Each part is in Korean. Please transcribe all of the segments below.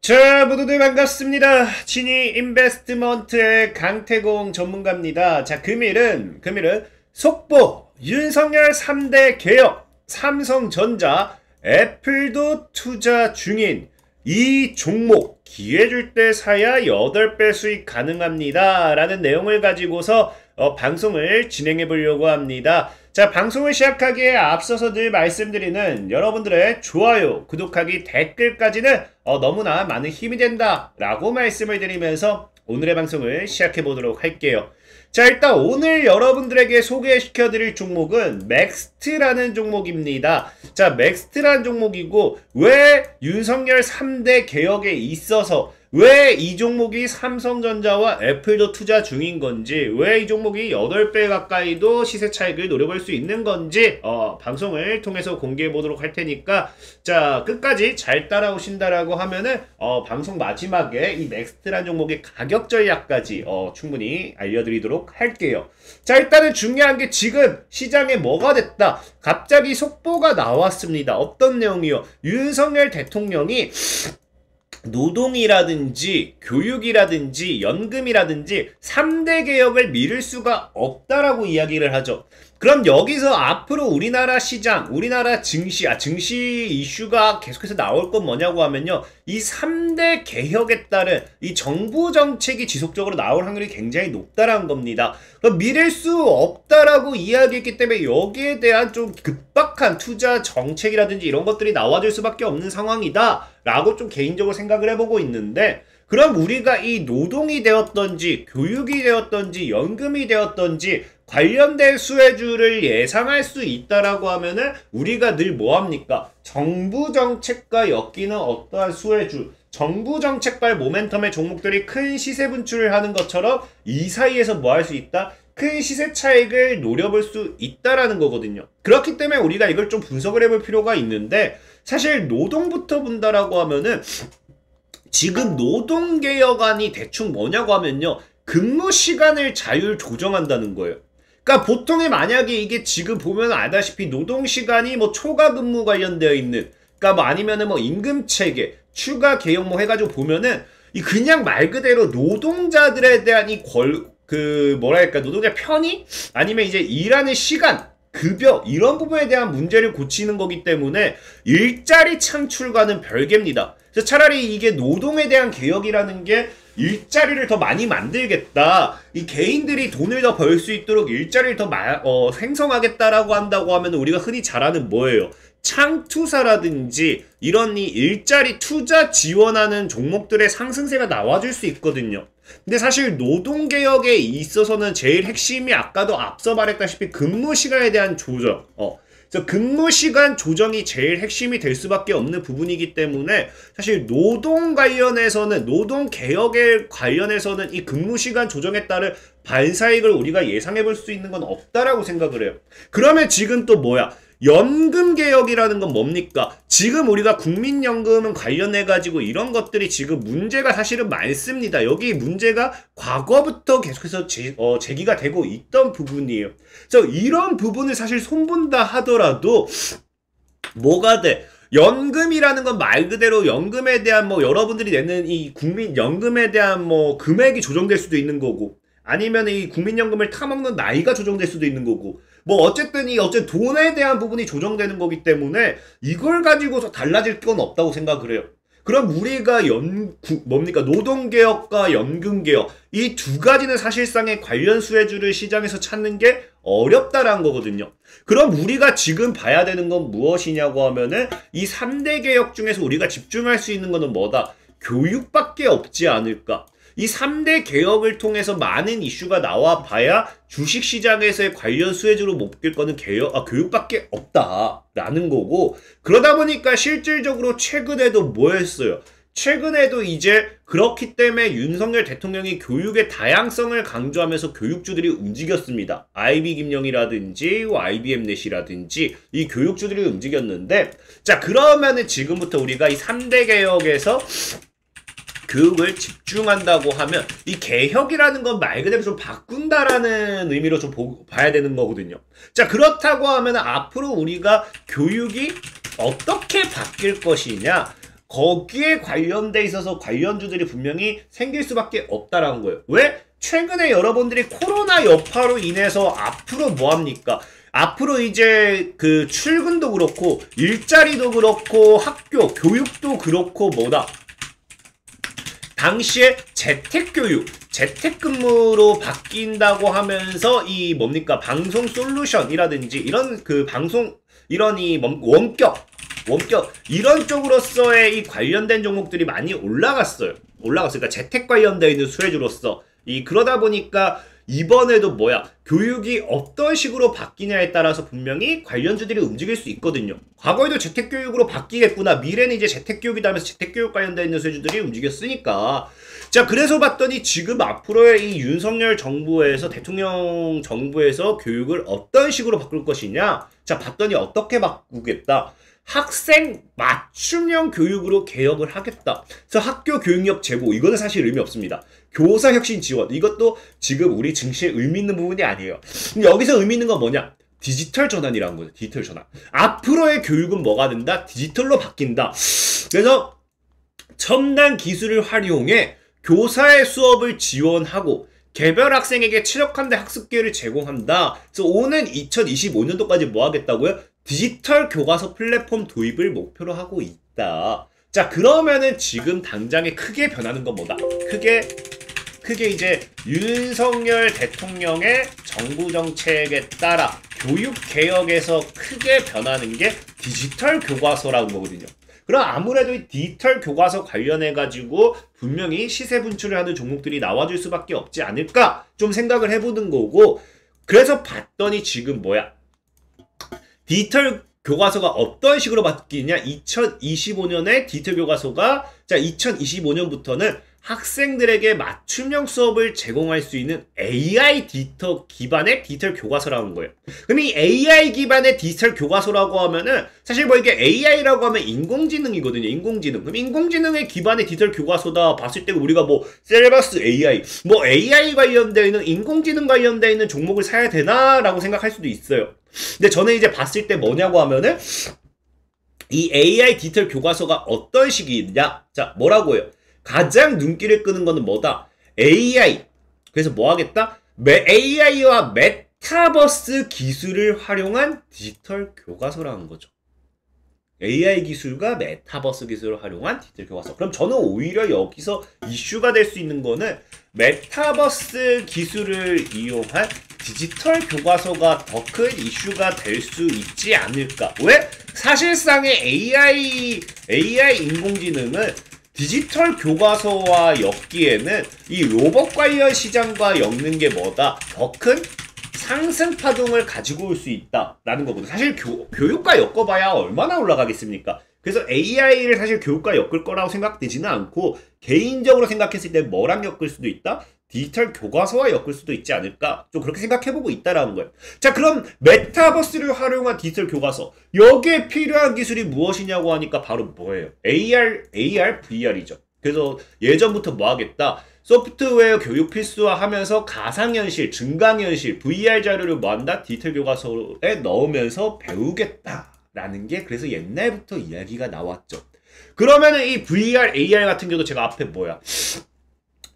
자, 모두들 반갑습니다. 진이 인베스트먼트의 강태공 전문가입니다. 자, 금일은 속보 윤석열 3대 개혁, 삼성전자, 애플도 투자 중인 이 종목 기회 줄 때 사야 8배 수익 가능합니다 라는 내용을 가지고서 방송을 진행해 보려고 합니다. 자, 방송을 시작하기에 앞서서 늘 말씀드리는 여러분들의 좋아요, 구독하기, 댓글까지는 너무나 많은 힘이 된다 라고 말씀을 드리면서 오늘의 방송을 시작해 보도록 할게요. 자, 일단 오늘 여러분들에게 소개시켜 드릴 종목은 맥스트라는 종목입니다. 자, 맥스트라는 종목이고, 왜 윤석열 3대 개혁에 있어서 왜 이 종목이 삼성전자와 애플도 투자 중인 건지, 왜 이 종목이 8배 가까이도 시세 차익을 노려볼 수 있는 건지 방송을 통해서 공개해 보도록 할 테니까, 자, 끝까지 잘 따라오신다라고 하면은 방송 마지막에 이 맥스트라는 종목의 가격 전략까지 충분히 알려드리도록 할게요. 자, 일단은 중요한 게 지금 시장에 뭐가 됐다, 갑자기 속보가 나왔습니다. 어떤 내용이요? 윤석열 대통령이 노동이라든지 교육이라든지 연금이라든지 3대 개혁을 미룰 수가 없다라고 이야기를 하죠. 그럼 여기서 앞으로 우리나라 시장, 우리나라 증시 이슈가 계속해서 나올 건 뭐냐고 하면요, 이 3대 개혁에 따른 이 정부 정책이 지속적으로 나올 확률이 굉장히 높다라는 겁니다. 그럼 미룰 수 없다라고 이야기했기 때문에 여기에 대한 좀 급박한 투자 정책이라든지 이런 것들이 나와줄 수밖에 없는 상황이다 라고 좀 개인적으로 생각을 해보고 있는데, 그럼 우리가 이 노동이 되었던지 교육이 되었던지 연금이 되었던지 관련된 수혜주를 예상할 수 있다라고 하면은 우리가 늘 뭐합니까? 정부 정책과 엮이는 어떠한 수혜주, 정부 정책발 모멘텀의 종목들이 큰 시세 분출을 하는 것처럼 이 사이에서 뭐 할 수 있다? 큰 시세 차익을 노려볼 수 있다라는 거거든요. 그렇기 때문에 우리가 이걸 좀 분석을 해볼 필요가 있는데, 사실 노동부터 본다라고 하면은 지금 노동개혁안이 대충 뭐냐고 하면요, 근무 시간을 자율 조정한다는 거예요. 그러니까 보통의, 만약에 이게 지금 보면 알다시피 노동시간이 뭐 초과 근무 관련되어 있는, 그러니까 뭐 아니면은 뭐 임금체계, 추가 개혁 뭐 해가지고 보면은 이 그냥 말 그대로 노동자들에 대한 뭐랄까, 노동자 편의? 아니면 이제 일하는 시간, 급여, 이런 부분에 대한 문제를 고치는 거기 때문에 일자리 창출과는 별개입니다. 그래서 차라리 이게 노동에 대한 개혁이라는 게 일자리를 더 많이 만들겠다, 이 개인들이 돈을 더 벌 수 있도록 일자리를 더 생성하겠다라고 한다고 하면 우리가 흔히 잘 아는 뭐예요? 창투사라든지 이런 이 일자리 투자 지원하는 종목들의 상승세가 나와줄 수 있거든요. 근데 사실 노동개혁에 있어서는 제일 핵심이 아까도 앞서 말했다시피 근무시간에 대한 조정, 그래서 근무시간 조정이 제일 핵심이 될 수밖에 없는 부분이기 때문에 사실 노동 관련해서는, 노동 개혁에 관련해서는 이 근무시간 조정에 따른 반사익을 우리가 예상해 볼 수 있는 건 없다라고 생각을 해요. 그러면 지금 또 뭐야? 연금 개혁이라는 건 뭡니까? 지금 우리가 국민연금은 관련해가지고 이런 것들이 지금 문제가 사실은 많습니다. 여기 문제가 과거부터 계속해서 제기가 되고 있던 부분이에요. 그래서 이런 부분을 사실 손본다 하더라도 뭐가 돼? 연금이라는 건 말 그대로 연금에 대한 뭐 여러분들이 내는 이 국민연금에 대한 뭐 금액이 조정될 수도 있는 거고, 아니면 이 국민연금을 타먹는 나이가 조정될 수도 있는 거고, 뭐 어쨌든 돈에 대한 부분이 조정되는 거기 때문에 이걸 가지고서 달라질 건 없다고 생각을 해요. 그럼 우리가 노동개혁과 연금개혁, 이 두 가지는 사실상의 관련 수혜주를 시장에서 찾는 게 어렵다라는 거거든요. 그럼 우리가 지금 봐야 되는 건 무엇이냐고 하면은 이 3대 개혁 중에서 우리가 집중할 수 있는 거는 뭐다? 교육밖에 없지 않을까? 이 3대 개혁을 통해서 많은 이슈가 나와 봐야 주식시장에서의 관련 수혜주로 묶일 거는 교육밖에 없다라는 거고, 그러다 보니까 실질적으로 최근에도 뭐 했어요? 최근에도 이제 그렇기 때문에 윤석열 대통령이 교육의 다양성을 강조하면서 교육주들이 움직였습니다. IB김영이라든지 IBM넷이라든지 이 교육주들이 움직였는데, 자, 그러면은 지금부터 우리가 이 3대 개혁에서 교육을 집중한다고 하면 이 개혁이라는 건 말 그대로 좀 바꾼다라는 의미로 좀 봐야 되는 거거든요. 자, 그렇다고 하면 앞으로 우리가 교육이 어떻게 바뀔 것이냐, 거기에 관련돼 있어서 관련주들이 분명히 생길 수밖에 없다라는 거예요. 왜? 최근에 여러분들이 코로나 여파로 인해서 앞으로 뭐합니까? 앞으로 이제 그 출근도 그렇고 일자리도 그렇고 학교, 교육도 그렇고 뭐다? 당시에 재택교육, 재택근무로 바뀐다고 하면서 이 뭡니까? 방송 솔루션이라든지 이런 그 방송, 이런 이 원격, 이런 쪽으로서의 이 관련된 종목들이 많이 올라갔어요. 그러니까 재택 관련되어 있는 수혜주로서. 그러다 보니까 이번에도 뭐야? 교육이 어떤 식으로 바뀌냐에 따라서 분명히 관련주들이 움직일 수 있거든요. 과거에도 재택교육으로 바뀌겠구나. 미래는 이제 재택교육이다 하면서 재택교육 관련되어 있는 수혜주들이 움직였으니까. 자, 그래서 봤더니 지금 앞으로의 이 윤석열 정부에서, 대통령 정부에서 교육을 어떤 식으로 바꿀 것이냐? 자, 봤더니 어떻게 바꾸겠다? 학생 맞춤형 교육으로 개혁을 하겠다. 그래서 학교 교육력 제고, 이거는 사실 의미 없습니다. 교사 혁신 지원, 이것도 지금 우리 증시에 의미 있는 부분이 아니에요. 여기서 의미 있는 건 뭐냐? 디지털 전환이라는 거죠. 디지털 전환. 앞으로의 교육은 뭐가 된다? 디지털로 바뀐다. 그래서 첨단 기술을 활용해 교사의 수업을 지원하고 개별 학생에게 최적화된 학습 기회를 제공한다. 그래서 오는 2025년도까지 뭐 하겠다고요? 디지털 교과서 플랫폼 도입을 목표로 하고 있다. 자, 그러면은 지금 당장에 크게 변하는 건 뭐다? 크게 이제 윤석열 대통령의 정부 정책에 따라 교육 개혁에서 크게 변하는 게 디지털 교과서라는 거거든요. 그럼 아무래도 이 디지털 교과서 관련해가지고 분명히 시세 분출을 하는 종목들이 나와줄 수밖에 없지 않을까 좀 생각을 해보는 거고, 그래서 봤더니 지금 뭐야? 디지털 교과서가 어떤 식으로 바뀌냐? 2025년에 디지털 교과서가, 자, 2025년부터는 학생들에게 맞춤형 수업을 제공할 수 있는 AI 디지털 기반의 디지털 교과서라는 거예요. 그럼 이 AI 기반의 디지털 교과서라고 하면은 사실 뭐 이게 AI라고 하면 인공지능이거든요. 인공지능. 그럼 인공지능의 기반의 디지털 교과서다 봤을 때 우리가 뭐 셀바스 AI, 뭐 AI 관련되어 있는 인공지능 관련되어 있는 종목을 사야 되나라고 생각할 수도 있어요. 근데 저는 이제 봤을 때 뭐냐고 하면은 이 AI 디지털 교과서가 어떤 식이냐? 자, 뭐라고 해요? 가장 눈길을 끄는 거는 뭐다? AI. 그래서 뭐 하겠다? AI와 메타버스 기술을 활용한 디지털 교과서라는 거죠. AI 기술과 메타버스 기술을 활용한 디지털 교과서. 그럼 저는 오히려 여기서 이슈가 될 수 있는 거는 메타버스 기술을 이용한 디지털 교과서가 더 큰 이슈가 될 수 있지 않을까? 왜? 사실상의 AI 인공지능은 디지털 교과서와 엮기에는 이 로봇 관련 시장과 엮는 게 뭐다? 더 큰 상승 파동을 가지고 올 수 있다라는 거거든요. 사실 교육과 엮어봐야 얼마나 올라가겠습니까? 그래서 AI를 사실 교육과 엮을 거라고 생각되지는 않고 개인적으로 생각했을 때 뭐랑 엮을 수도 있다? 디지털 교과서와 엮을 수도 있지 않을까? 좀 그렇게 생각해보고 있다라는 거예요. 자, 그럼 메타버스를 활용한 디지털 교과서, 여기에 필요한 기술이 무엇이냐고 하니까 바로 뭐예요? AR, VR이죠. 그래서 예전부터 뭐 하겠다? 소프트웨어 교육 필수화하면서 가상현실, 증강현실, VR 자료를 뭐 한다? 디지털 교과서에 넣으면서 배우겠다라는 게 그래서 옛날부터 이야기가 나왔죠. 그러면은 이 VR, AR 같은 경우도 제가 앞에 뭐야?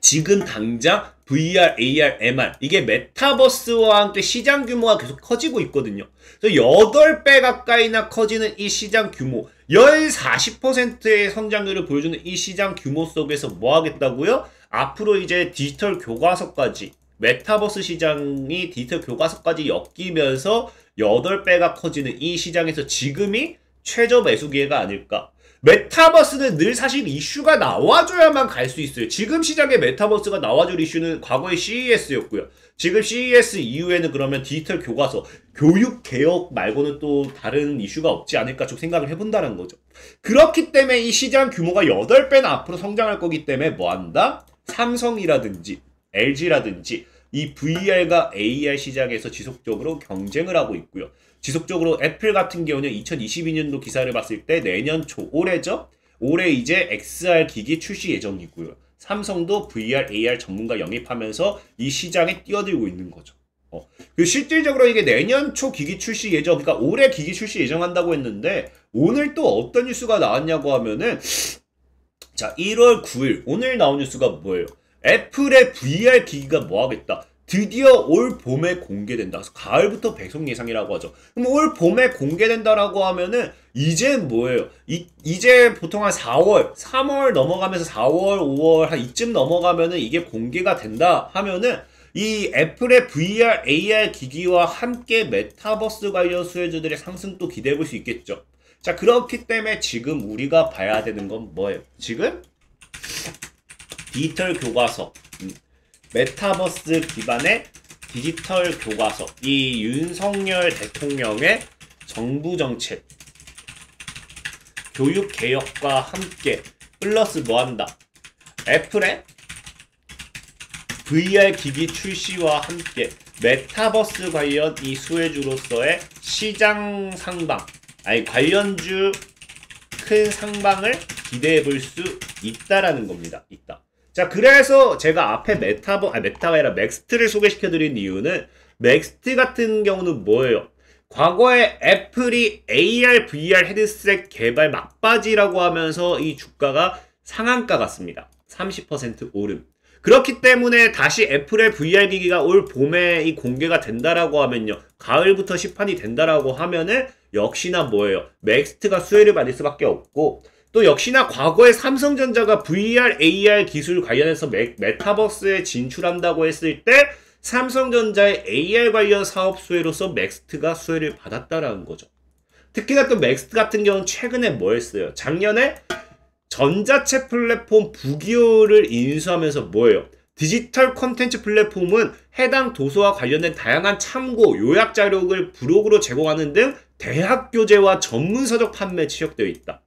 지금 당장 VR, AR, MR 이게 메타버스와 함께 시장 규모가 계속 커지고 있거든요. 그래서 8배 가까이나 커지는 이 시장 규모, 연 40%의 성장률을 보여주는 이 시장 규모 속에서 뭐 하겠다고요? 앞으로 이제 디지털 교과서까지, 메타버스 시장이 디지털 교과서까지 엮이면서 8배가 커지는 이 시장에서 지금이 최저 매수 기회가 아닐까. 메타버스는 늘 사실 이슈가 나와줘야만 갈 수 있어요. 지금 시장에 메타버스가 나와줄 이슈는 과거의 CES였고요. 지금 CES 이후에는 그러면 디지털 교과서, 교육 개혁 말고는 또 다른 이슈가 없지 않을까 좀 생각을 해본다는 거죠. 그렇기 때문에 이 시장 규모가 8배나 앞으로 성장할 거기 때문에 뭐 한다? 삼성이라든지 LG라든지 이 VR과 AR 시장에서 지속적으로 경쟁을 하고 있고요. 지속적으로 애플 같은 경우는 2022년도 기사를 봤을 때 내년 초, 올해죠? 올해 이제 XR 기기 출시 예정이고요. 삼성도 VR, AR 전문가 영입하면서 이 시장에 뛰어들고 있는 거죠. 실질적으로 이게 내년 초 기기 출시 예정, 그러니까 올해 기기 출시 예정한다고 했는데 오늘 또 어떤 뉴스가 나왔냐고 하면은 자 1월 9일 오늘 나온 뉴스가 뭐예요? 애플의 VR 기기가 뭐하겠다. 드디어 올 봄에 공개된다. 그래서 가을부터 배송 예상이라고 하죠. 그럼 올 봄에 공개된다라고 하면은 이제 뭐예요? 이제 보통 한 4월, 3월 넘어가면서 4월, 5월 한 이쯤 넘어가면은 이게 공개가 된다 하면은 이 애플의 VR, AR 기기와 함께 메타버스 관련 수혜주들의 상승도 기대해 볼 수 있겠죠. 자, 그렇기 때문에 지금 우리가 봐야 되는 건 뭐예요? 지금 디지털 교과서, 메타버스 기반의 디지털 교과서, 이 윤석열 대통령의 정부 정책, 교육 개혁과 함께 플러스 뭐한다? 애플의 VR 기기 출시와 함께 메타버스 관련 이 수혜주로서의 시장 상방, 아니 관련주 큰 상방을 기대해 볼 수 있다라는 겁니다. 있다. 자, 그래서 제가 앞에 메타가 아니라 맥스트를 소개시켜 드린 이유는 맥스트 같은 경우는 뭐예요? 과거에 애플이 AR, VR 헤드셋 개발 막바지라고 하면서 이 주가가 상한가 같습니다. 30% 오름. 그렇기 때문에 다시 애플의 VR 기기가 올 봄에 이 공개가 된다라고 하면요. 가을부터 시판이 된다라고 하면은 역시나 뭐예요? 맥스트가 수혜를 받을 수밖에 없고 또 역시나 과거에 삼성전자가 VR, AR 기술 관련해서 메타버스에 진출한다고 했을 때 삼성전자의 AR 관련 사업 수혜로서 맥스트가 수혜를 받았다라는 거죠. 특히나 또 맥스트 같은 경우는 최근에 뭐 했어요? 작년에 전자책 플랫폼 부기호를 인수하면서 뭐예요? 디지털 콘텐츠 플랫폼은 해당 도서와 관련된 다양한 참고, 요약 자료를 블로그로 제공하는 등 대학 교재와 전문서적 판매에 취역되어 있다.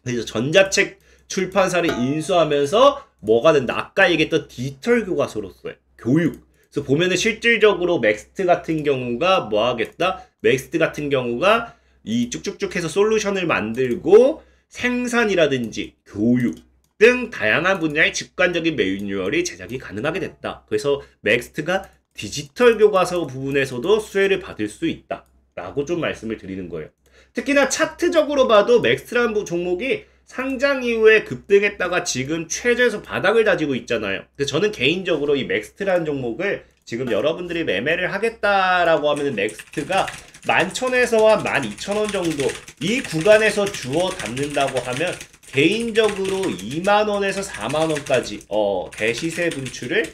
그래서 전자책 출판사를 인수하면서 뭐가 된다? 아까 얘기했던 디지털 교과서로서의 교육. 그래서 보면은 실질적으로 맥스트 같은 경우가 뭐 하겠다? 맥스트 같은 경우가 이 쭉쭉쭉 해서 솔루션을 만들고 생산이라든지 교육 등 다양한 분야의 직관적인 매뉴얼이 제작이 가능하게 됐다. 그래서 맥스트가 디지털 교과서 부분에서도 수혜를 받을 수 있다 라고 좀 말씀을 드리는 거예요. 특히나 차트적으로 봐도 맥스트라는 종목이 상장 이후에 급등했다가 지금 최저에서 바닥을 다지고 있잖아요. 그래서 저는 개인적으로 이 맥스트라는 종목을 지금 여러분들이 매매를 하겠다라고 하면 맥스트가 11,000원에서 한 12,000원 정도 이 구간에서 주워 담는다고 하면 개인적으로 2만원에서 4만원까지 대시세 분출을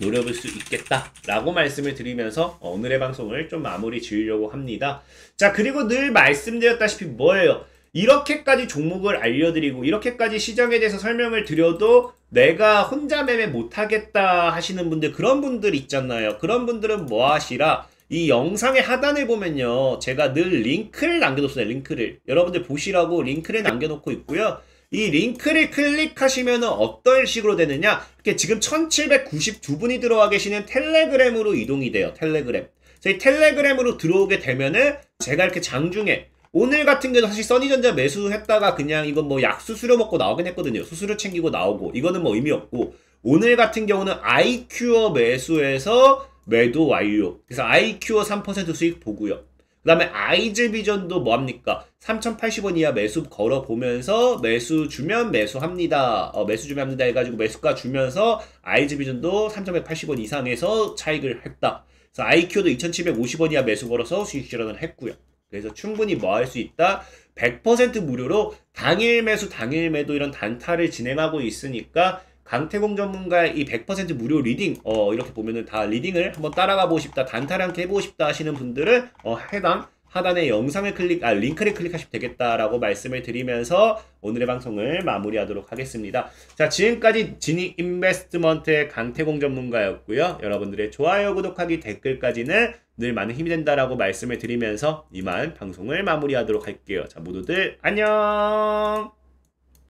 노려볼 수 있겠다라고 말씀을 드리면서 오늘의 방송을 좀 마무리 지으려고 합니다. 자, 그리고 늘 말씀드렸다시피 뭐예요? 이렇게까지 종목을 알려드리고 이렇게까지 시장에 대해서 설명을 드려도 내가 혼자 매매 못하겠다 하시는 분들, 그런 분들 있잖아요. 그런 분들은 뭐 하시라? 이 영상의 하단을 보면요, 제가 늘 링크를 남겨놓습니다. 링크를 여러분들 보시라고 링크를 남겨놓고 있고요. 이 링크를 클릭하시면 어떤 식으로 되느냐, 이렇게 지금 1792분이 들어와 계시는 텔레그램으로 이동이 돼요. 텔레그램. 그래서 이 텔레그램으로 들어오게 되면은 제가 이렇게 장중에 오늘 같은 경우는 사실 써니전자 매수했다가 그냥 이건 뭐 약수수료 먹고 나오긴 했거든요. 수수료 챙기고 나오고 이거는 뭐 의미 없고, 오늘 같은 경우는 아이큐어 매수해서 매도 완료. 그래서 아이큐어 3% 수익 보고요. 그 다음에 아이즈비전도 뭐합니까? 3,080원 이하 매수 걸어보면서 매수 주면 매수합니다. 매수 주면 합니다 해가지고 매수가 주면서 아이즈비전도 3,180원 이상에서 차익을 했다. 그래서 아이큐어도 2,750원 이하 매수 걸어서 수익 실현을 했고요. 그래서 충분히 뭐 할 수 있다? 100% 무료로 당일 매수, 당일 매도 이런 단타를 진행하고 있으니까 강태공 전문가의 이 100% 무료 리딩, 이렇게 보면은 다 리딩을 한번 따라가 보고 싶다, 단타를 함께 해보고 싶다 하시는 분들은 해당 하단에 영상을 링크를 클릭하시면 되겠다라고 말씀을 드리면서 오늘의 방송을 마무리하도록 하겠습니다. 자, 지금까지 지니 인베스트먼트의 강태공 전문가였고요. 여러분들의 좋아요, 구독하기, 댓글까지는 늘 많은 힘이 된다라고 말씀을 드리면서 이만 방송을 마무리하도록 할게요. 자, 모두들 안녕!